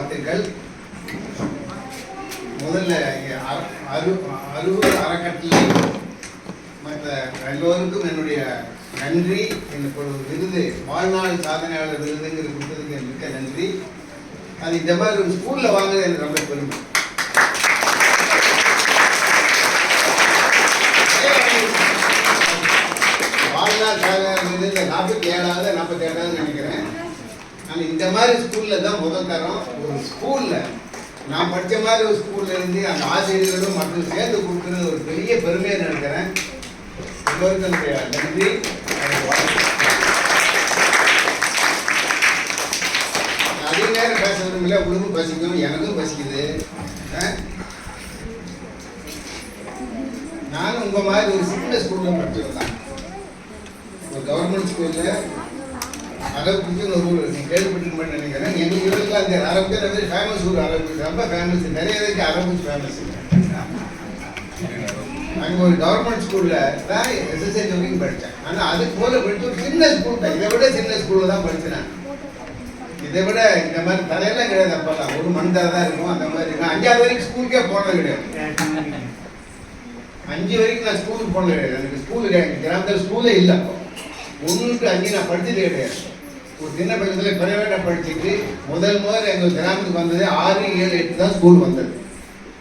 வாழ்த்துக்கள். முதல்ல அறுபது அறக்கட்டளை மற்ற எல்லோருக்கும் என்னுடைய நன்றி. எனக்கு ஒரு விருது, வாழ்நாள் சாதனையாளர் விருதுங்கிற கொடுத்ததுக்கு மிக்க நன்றி. அது இந்த மாதிரி ஒரு ஸ்கூலில் வாங்குறது எனக்கு ரொம்ப பெருமை. வாழ்நாள் சாதனையாளர் விருது இந்த 47வது 48வது நினைக்கிறேன். ஆனால் இந்த மாதிரி ஸ்கூலில் தான் முதல் தரம். ஒரு ஸ்கூலில் நான் படித்த மாதிரி ஒரு ஸ்கூலில் இருந்து அந்த ஆசிரியர்களும் மற்றும் சேர்ந்து கொடுக்குறது ஒரு பெரிய பெருமையை நினைக்கிறேன். எல்லோருக்கும் என்னுடைய நன்றி. அதிக நேரம் பேச விரும்பல, உங்களுக்கும் பசிக்கும், எனக்கும் பசிக்குது. நானும் உங்கள் மாதிரி ஒரு சின்ன ஸ்கூலில் படித்தது தான். ஒரு கவர்மெண்ட் ஸ்கூலில் அரபுக்குன்னு ஒரு ஊர் நீங்கள் கேள்விப்பட்டிருக்கணும்னு நினைக்கிறேன். எங்கள் ஊரில் அந்த அரபுக்கு ரொம்ப ஃபேமஸ் ஊர். அரபு ரொம்ப ஃபேமஸ், நிறைய பேருக்கு அரபு ஃபேமஸ். அங்கே ஒரு கவர்மெண்ட் ஸ்கூலில் தான் எஸ்எஸ்எல்சி வரைக்கும் படித்தேன். ஆனால் அதுக்கு போல படித்து ஒரு சின்ன ஸ்கூல் தான். இதை விட சின்ன ஸ்கூலில் தான் படித்தேன். இதை விட இந்த மாதிரி தரையெல்லாம் கிடையாது. அப்போல்லாம் ஒரு மண் தரை தான் இருக்கும். அந்த மாதிரி நான் 5வது வரைக்கும் ஸ்கூலுக்கே போனது கிடையாது. 5 வரைக்கும் நான் ஸ்கூலுக்கு போனது கிடையாது. எனக்கு ஸ்கூலு கிராமத்தில் ஸ்கூலே இல்லை. அப்போ 1 to 5 நான் படித்ததே கிடையாது. ஒரு சின்ன பள்ளத்தில் பிரைவேட்டாக படிச்சுட்டு முதல் எங்கள் கிராமத்துக்கு வந்தது 6, 7, 8 தான் ஸ்கூல் வந்தது.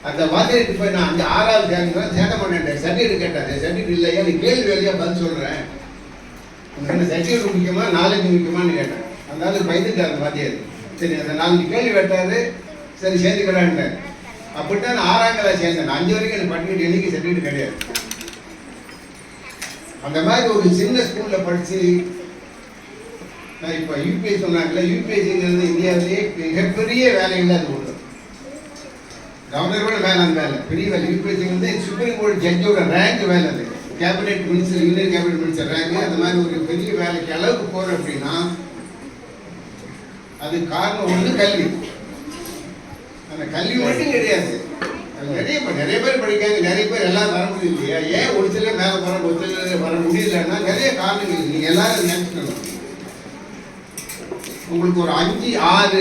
அந்த வாத்தியாருக்கு போய் நான் 5, 6வது சேர்ந்து சேட்ட மாட்டேன். சர்டிஃபிகேட் கேட்டாரு. சர்டிஃபிகேட் இல்லையா, நீ கேள்வி வேலையாக பதில் சொல்கிறேன். உங்களுக்கு சர்டிஃபிகேட் முக்கியமா நாலேஜ் முக்கியமானு கேட்டேன். அதனால பயந்துட்டார் அந்த வாத்தியார். சரி, அந்த 4 கேள்வி கேட்டாரு. சரி சேர்ந்துக்கலான்ட்டேன். அப்படித்தான் நான் 6ஆம் கிளாஸ் சேர்ந்தேன். 5 வரைக்கும் எனக்கு பட்டியல் என்னைக்கு சர்டிஃபிகேட் கிடையாது. அந்த மாதிரி ஒரு சின்ன ஸ்கூலில் படித்து நான் இப்போ யூபிஎஸ்சி சொன்னாங்கல்ல, யூபிஎஸ்சிங்கிறது இந்தியாவிலேயே மிகப்பெரிய வேலைகள் அது ஒன்று. கவர்னரோட வேலை அந்த வேலை பெரிய வேலை. யூபிஎஸ்சிங்கிறது சுப்ரீம் கோர்ட் ஜட்ஜோட ரேங்க் வேலை. அது cabinet minister, union cabinet minister rank. அந்த மாதிரி ஒரு பெரிய வேலைக்கு அளவுக்கு போகிறோம் அப்படின்னா அது காரணம் ஒன்று கல்வி. அந்த கல்வி மட்டும் கிடையாது. நிறைய பேர் படிக்காங்க, நிறைய பேர் எல்லாம் வர முடியும் இல்லையா? ஏன் ஒரு சில மேலே ஒரு சில வர முடியலன்னா நிறைய காரணங்கள். நீங்கள் எல்லாரும் நினைச்சுக்கணும். உங்களுக்கு ஒரு 5, 6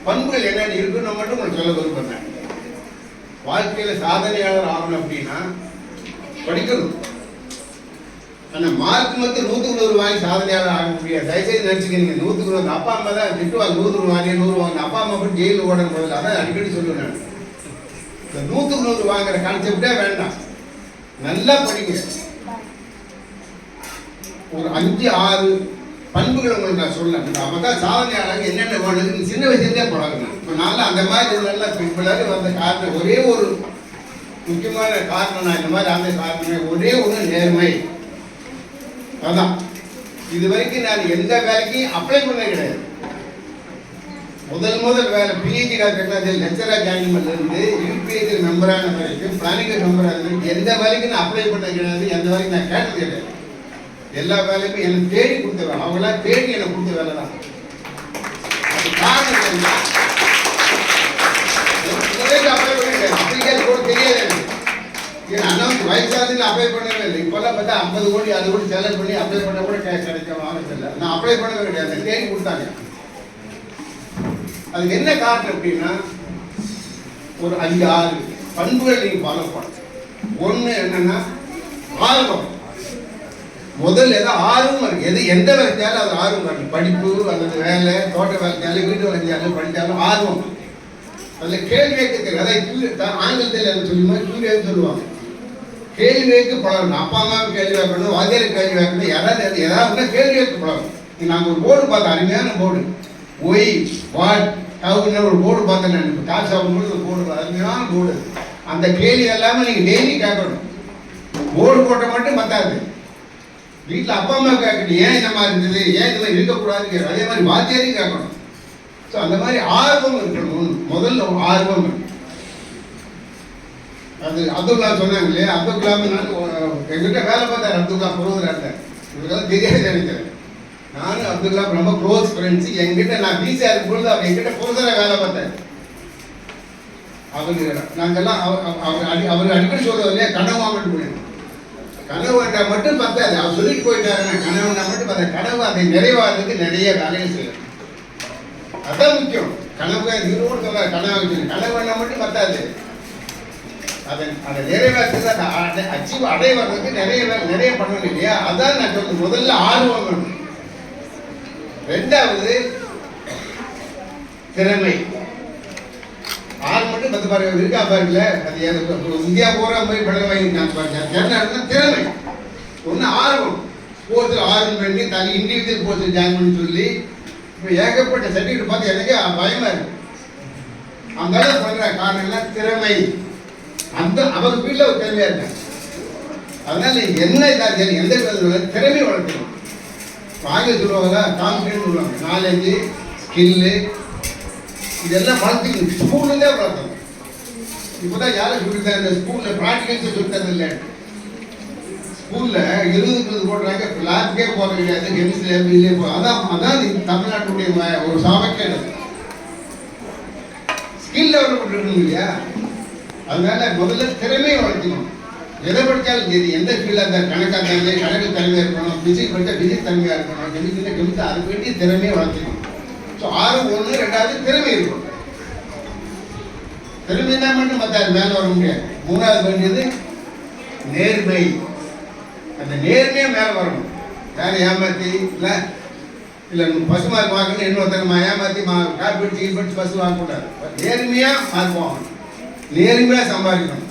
பண்புகள் என்னென்ன இருக்குன்னு மட்டும் உங்களுக்கு சொல்ல விரும்புகிறேன். வாழ்க்கையில் சாதனையாளர் ஆகணும் அப்படின்னா படிக்கணும். ஆனால் மார்க் மட்டும் 100க்கு 100 வாங்கி சாதனையாளர் ஆக முடியாது. தயவுசெய்து நினச்சிக்கிறீங்க 100க்கு 100. அப்பா அம்மா தான் திட்டுவாங்க, 100 வாங்கி 100 வாங்க. அப்பா அம்மா போய் ஜெயிலில் ஓட போதில்லை. அதான் அடிக்கடி சொல்லுவேன் நான். இந்த 100க்கு 100 வாங்குற கான்செப்டே வேண்டாம். நல்லா படிங்க. ஒரு 5, 6 பண்புகளை உங்களுக்கு நான் சொல்லணும். அப்போ தான் சாதனையாளர் என்னென்ன வேணுது சின்ன வயசுலேருந்தே பழகணும். இப்போ நான்லாம் அந்த மாதிரி நல்லா பின்புலாக வந்த காரணம் ஒரே ஒரு முக்கியமான காரணம். நான் இந்த மாதிரி அந்த காரணம் ஒரே ஒன்று நேர்மை. அதான் இது வரைக்கும் நான் எந்த வேலைக்கும் அப்ளை பண்ண கிடையாது. முதல் வேலை பிஹெச்டி டாக்டர் லெக்சராக ஜாயின் பண்ணலேருந்து யூபிஎஸ்சி மெம்பரான வரைக்கும், பிளானிங் மெம்பரான வரைக்கும் எந்த வேலைக்கும் நான் அப்ளை பண்ண கிடையாது. எந்த வேலைக்கும் நான் கேட்டது கிடையாது. எல்லா வேலையுமே எனக்கு தேடி கொடுத்த வேலை. அவங்களாம் தேடி எனக்கு கொடுத்த வேலை தான். அது காரணம் என்ன? அப்ளை பண்ண கிடையாது. அப்ளிகேஷன் கூட தெரியாது எனக்கு. ஏன்னா அண்ணாவுக்கு வயசாதுன்னு அப்ளை பண்ணவே இல்லை. இப்போல்லாம் பார்த்தா 50 கோடி 60 கோடி செலவு பண்ணி அப்ளை பண்ண கூட கிடைக்க வாங்கதில்லை. நான் அப்ளை பண்ணவே கிடையாது. தேடி கொடுத்தாங்க. அதுக்கு என்ன காரணம் அப்படின்னா ஒரு 5, 6 பண்புகள் நீங்கள் ஃபாலோ பண்ணணும். ஒன்று என்னன்னா ஆர்வம். முதல்ல ஏதோ ஆர்வம் இருக்கு. எந்த வேலைச்சாலும் அது ஆர்வம் இருக்கு. படிப்பு அல்லது வேலை, தோட்ட வேலைச்சாலும், வீட்டு வேலைச்சாலும், படித்தாலும் ஆர்வம். அதில் கேள்வி கேட்க தெரியும். அதாவது ஆங்கிலத்தில் என்ன சொல்லுமா கியூரியஸ் சொல்லுவாங்க. கேள்வி கேட்க பழகணும். அப்பா அம்மாவுக்கு கேள்வி வைக்கணும், வாத்தியாருக்கு கேள்வி வைக்கணும். ஏதாவது கேள்வி கேட்க பழகணும். நாங்கள் ஒரு போர்டு பார்த்தோம், அருமையான போர்டு. ஒய் வாட் ஹவுன்னு ஒரு போர்டு பார்த்தேன். நான் இப்போ காசு ஆகும்போது ஒரு போர்டு, அருமையான போர்டு. அந்த கேள்வி எல்லாமே நீங்கள் டெய்லி கேட்கணும். போர்டு போட்ட மட்டும் பத்தாது. வீட்டில் அப்பா அம்மா கேட்கணும், ஏன் இந்த மாதிரி இருந்தது, ஏன் இந்த மாதிரி இருக்கக்கூடாதுன்னு கேட்கணும். அதே மாதிரி வாத்தியாரையும் கேட்கணும். ஸோ அந்த மாதிரி ஆர்வம் இருக்கணும். முதல்ல ஆர்வம். அது அப்துல்லா சொன்னாங்க இல்லையா, அப்துல் கலாம் எங்கிட்ட வேலை பார்த்தார். அப்துல்லா புரோதராட்ட இவங்கெல்லாம் தெரியாது நினைக்கிறேன். நானும் அப்துல்லா ரொம்ப க்ளோஸ் ஃப்ரெண்ட்ஸு. எங்கிட்ட நான் வீசா இருக்கும்பொழுது அவர் எங்கிட்ட புரோதராக வேலை பார்த்தேன். அவங்க நாங்கள்லாம் அவர் அடிக்கடி சொல்லுவோம் இல்லையா, கனவாமட்டு போயிடும். கனவு வேண்டாம் மட்டும் பார்த்தாது. அவர் சொல்லிட்டு போயிட்டாருன்னா கனவு வேண்டாம் மட்டும் பார்த்தா கனவு அதை நிறைவாகிறதுக்கு நிறைய வேலையை செய்யணும். அதான் முக்கியம். கனவு இருவோடு சொல்ல கனவு கனவு மட்டும் பத்தாது. அதை நிறைவேற்றது அச்சீவ் அடைவதற்கு நிறைய பண்ணணும் இல்லையா? அதான் நான் சொல்றது. முதல்ல ஆர்வம் வேணும். ரெண்டாவது திறமை. ஆள் மட்டும் பத்து பாருங்க இருக்கா பாருங்கள. அது இந்தியா பூரா போய் படம் வாங்கி திறமை ஒன்று. ஆர்வம் ஸ்போர்ட்ஸில் ஆர்வம் பண்ணி தனி இண்டிவிஜுவல் ஸ்போர்ட்ஸில் ஜாயின் பண்ணி சொல்லி இப்போ ஏகப்பட்ட சர்டிஃபிகேட் பார்த்து எனக்கே பயமா இருக்கு. அந்த அளவு பண்ணுற காரணம் என்ன? திறமை. அந்த அவர் வீட்டில் ஒரு திறமையா இருக்காங்க. அதனால என்ன இதாக எந்த திறமை வளர்க்கணும். ஆங்கிலம் சொல்லுவாங்க கான்ஃபிடன்ஸ் சொல்லுவாங்க. நாலேஜ் ஸ்கில்லு இதெல்லாம் வளர்த்துக்கணும். ஸ்கூல்லேருந்தே வளர்த்தணும். இப்போதான் யாரும் சொல்லித்தர இந்த ஸ்கூலில் ப்ராக்டிகல்ஸை சொல்லித்தரது இல்லை. ஸ்கூலில் 20 போடுறாங்க, லேப்கே போக கிடையாது, கெமிஸ்ட்ரி லேப் இல்லையே போ. அதான் தமிழ்நாட்டுடைய ஒரு சாமக்கேடு. ஸ்கில் டெவலப் பண்ணிருக்கணும் இல்லையா? அதனால முதல்ல திறமையை வளர்க்கணும். எதை படித்தாலும் சரி, எந்த ஃபீல்டாக இருந்தால் கணக்காக இருந்தாலும் கணக்கு திறமையாக இருக்கணும், பிசிக்ஸ் படித்தா பிசிக்ஸ் திறமையாக இருக்கணும், கெமிஸ்ட்ரியில் கெமிஸ்ட்ரி அதுக்கு வேண்டிய திறமையை வளர்க்கணும். ஸோ 6 1 2வது திறமை இருக்கும். திறமை தான் மட்டும் மற்ற மேலே வர முடியாது. 3வது வேண்டியது நேர்மை. அந்த நேர்மையாக மேலே வரணும். யாரும் ஏமாற்றி இல்லை பசு மார்க் வாங்கணும் இன்னொருத்தர் ஏமாற்றி காப்பி படிச்சு பசு வாங்கக்கூடாது. நேர்மையாக மார்க் வாங்கணும். நேர்மையாக சம்பாதிக்கணும்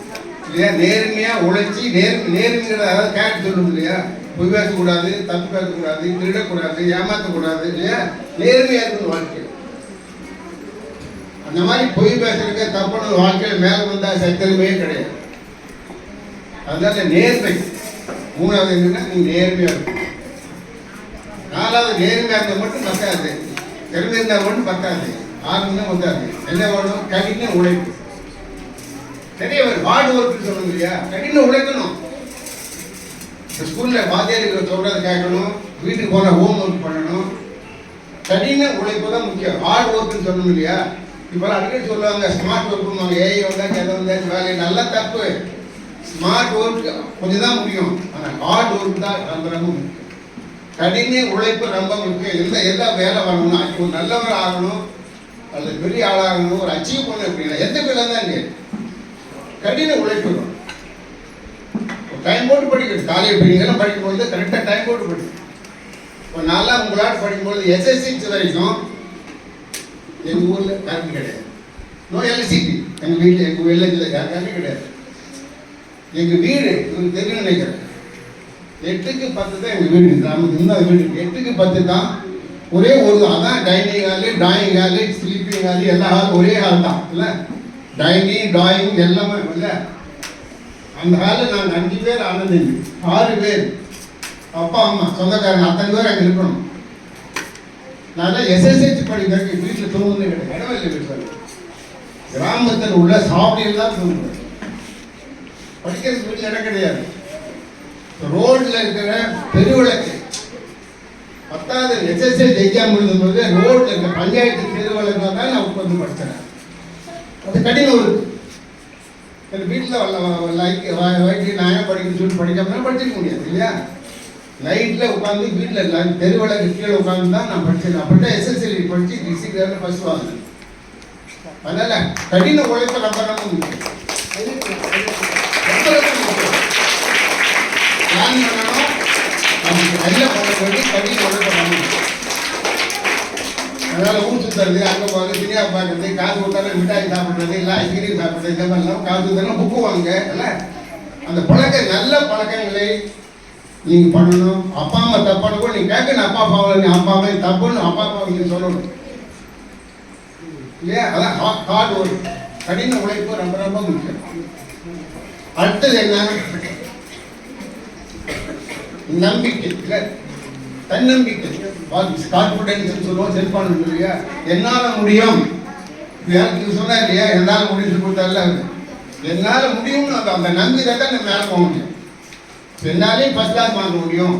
இல்லையா? நேர்மையாக உழைச்சி நேர்மைங்கிறத அதாவது கேரக்டர் சொல்லணும் இல்லையா? பொய் பேசக்கூடாது, தப்பு பேசக்கூடாது, திருடக்கூடாது, ஏமாற்றக்கூடாது இல்லையா? நேர்மையாக இருக்கணும் வாழ்க்கை. அந்த மாதிரி பொய் பேசுறதுக்கு தப்பான வாழ்க்கையில் மேலே வந்தால் சத்திரமே கிடையாது. அதனால நேர்மை. 3வது என்னன்னா நீ நேர்மையாக இருக்கும். 4வது நேர்மையாக இருந்தால் மட்டும் பத்தாது, திறமை இருந்தால் மட்டும் பத்தாது, ஆர்வம் பத்தாது. என்ன வேணும்? கடின உழைப்பு. நிறைய பேர் ஹார்ட் ஒர்க் சொல்லணும் இல்லையா? கடின உழைக்கணும். ஸ்கூலில் வாத்தியார்கள் சொல்றது கேட்கணும், வீட்டுக்கு போனால் ஹோம் ஒர்க் பண்ணணும். கடின உழைப்பு தான் முக்கியம். ஹார்ட் ஒர்க்குன்னு சொல்லணும் இல்லையா? இப்போலாம் அடிக்கடி சொல்லுவாங்க ஸ்மார்ட் ஒர்க்குன்னு. ஏஐ வந்தாச்சு எதை வந்தாச்சு வேலை நல்லா தப்பு. ஸ்மார்ட் ஒர்க் கொஞ்சம் தான் முடியும், ஆனால் ஹார்ட் ஒர்க் தான் ரொம்ப ரொம்ப முக்கியம். கடின உழைப்பு ரொம்ப முக்கியம். எல்லா வேலை வரணும்னா ஒரு நல்லவர் ஆகணும், அல்லது பெரிய ஆளாகணும், ஒரு அச்சீவ் பண்ண அப்படின்னா எந்த வேலை தான் இங்கே கடின உழைப்பு. டைம் போட்டு படிக்கணும். காலேஜ் படிக்கலாம் படிக்கும்போது கரெக்டாக டைம் போட்டு படிக்கணும். இப்போ நல்லா உங்களால் படிக்கும்போது எஸ்எஸ்சி வரைக்கும் எங்கள் ஊரில் கரண்ட் கிடையாது. No electricity. எங்கள் வீட்டில் எங்கள் வில்லேஜில் கரண்ட் கிடையாது. எங்கள் வீடு உங்களுக்கு தெரியும் நினைக்கிறேன். 8க்கு 10 தான் எங்கள் வீடு. கிராமத்துக்கு இன்னும் வீடு 8க்கு 10 தான். ஒரே ஒரு அதான் dining hall, drawing hall, sleeping hall எல்லா ஹாலும் ஒரே ஹால் தான் இல்லை? டைனிங் ட்ராயிங் எல்லாமே இல்லை. அந்த ஹாலில் நாங்கள் 5 பேர் ஆனந்தம், 6 பேர் அப்பா அம்மா சொந்தக்காரங்க அத்தனை பேர் அங்கே இருக்கணும். நான் எஸ்எஸ்ஹெச் படிக்கிறதுக்கு வீட்டில் தூங்குனே கிடையாது. இடமே இல்லை வீட்டில். கிராமத்தில் உள்ள சாப்பிட்டு தான் தூங்குவேன். படிக்கிறதுக்கு வீட்டில் இடம் கிடையாது. ரோடில் இருக்கிற பெருவிளக்கு 10வது எஸ்எஸ்ஹெச் எக்ஸாம் எழுதும்போது ரோடில் இருக்கிற பஞ்சாயத்து பெருவிளக்கு தான் நான் உட்காந்து படித்தேன். அது கடின ஒரு வீட்டில் வயிற்று நான் படிக்கணும்னு சொல்லி படிக்காம படிச்சிக்க முடியாது இல்லையா? நைட்டில் உட்காந்து வீட்டில் தெருவிளக்கு கீழே உட்காந்து தான் நான் படித்தேன். அப்படிதான் எஸ்எஸ்எல்சி படித்து டிஸ்ட்ரிக்ட் லெவலில் ஃபர்ஸ்ட் வாங்கினேன். அதனால கடின உழைப்பை நம்ம முக்கியம். பிளான் பண்ணணும், நமக்கு நல்ல பண்ண வேண்டி கடின உழைப்பை பண்ணணும். அதனால ஊர் சுற்றுறது, அங்கே போகிறது, சினிமா பார்க்குறது, காசு கொடுத்தாலும் மிட்டாய் சாப்பிட்றது, இல்லை ஐஸ்கிரீம் சாப்பிட்றது, இந்த மாதிரிலாம் காசு கொடுத்தாலும் புக்கு வாங்க இல்லை? அந்த நல்ல பழக்கங்களை நீங்கள் பண்ணணும். அப்பா அம்மா தப்பான கூட நீங்கள் கேட்கணும். அப்பா அப்பாவை நீ அப்பா அம்மா தப்புன்னு அப்பா அப்பாவை நீங்கள் சொல்லணும் இல்லையா? அதான் ஹார்ட் ஒர்க். கடின உழைப்பு ரொம்ப ரொம்ப முக்கியம். அடுத்தது என்ன? நம்பிக்கை இல்லை, தன்னம்பிக்கை. கான்ஃபிடன்ஸ் சொல்லுவோம், செல்ஃபான் இல்லையா? என்னால் முடியும். எனக்கு சொன்னா இல்லையா? என்னால் முடியும் கொடுத்தால என்னால் முடியும்னு அந்த நம்பிக்கை தான் நான் மேலே போக முடியும். என்னாலையும் ஃபர்ஸ்ட் கிளாஸ் வாங்க முடியும்,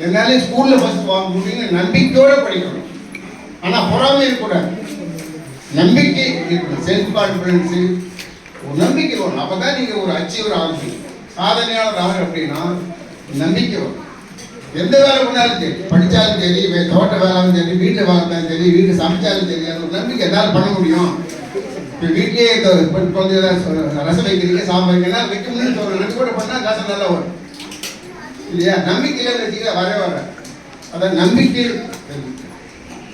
என்னாலையும் ஸ்கூலில் ஃபர்ஸ்ட் வாங்க முடியும்னு நம்பிக்கையோடு படிக்கணும். ஆனால் பொறாமை இருக்கக்கூடாது, நம்பிக்கை இருக்கணும். செல்ஃப் கான்ஃபிடன்ஸு ஒரு நம்பிக்கை வரும். அப்போ தான் நீங்கள் ஒரு அச்சீவர் ஆகும், சாதனையாளர் ஆகும். அப்படின்னா நம்பிக்கை வரும். எந்த வேலை பண்ணாலும் சரி, படித்தாலும் சரி, தோட்ட வேலையும் சரி, வீட்டில் வேலையும் சரி, வீட்டு சமைச்சாலும் சரி, அது ஒரு நம்பிக்கை என்னால் பண்ண முடியும். இப்போ வீட்லேயே குழந்தை ரசம் வைக்கிறீங்க, சாம்பார் வைக்கிறீங்கன்னா வைக்க முடியும்னு சொல்கிறேன். நம்பிக்கை பண்ணால் காசு நல்லா வரும் இல்லையா? நம்பிக்கையில் வச்சுக்க வரவே வர. அதான் நம்பிக்கை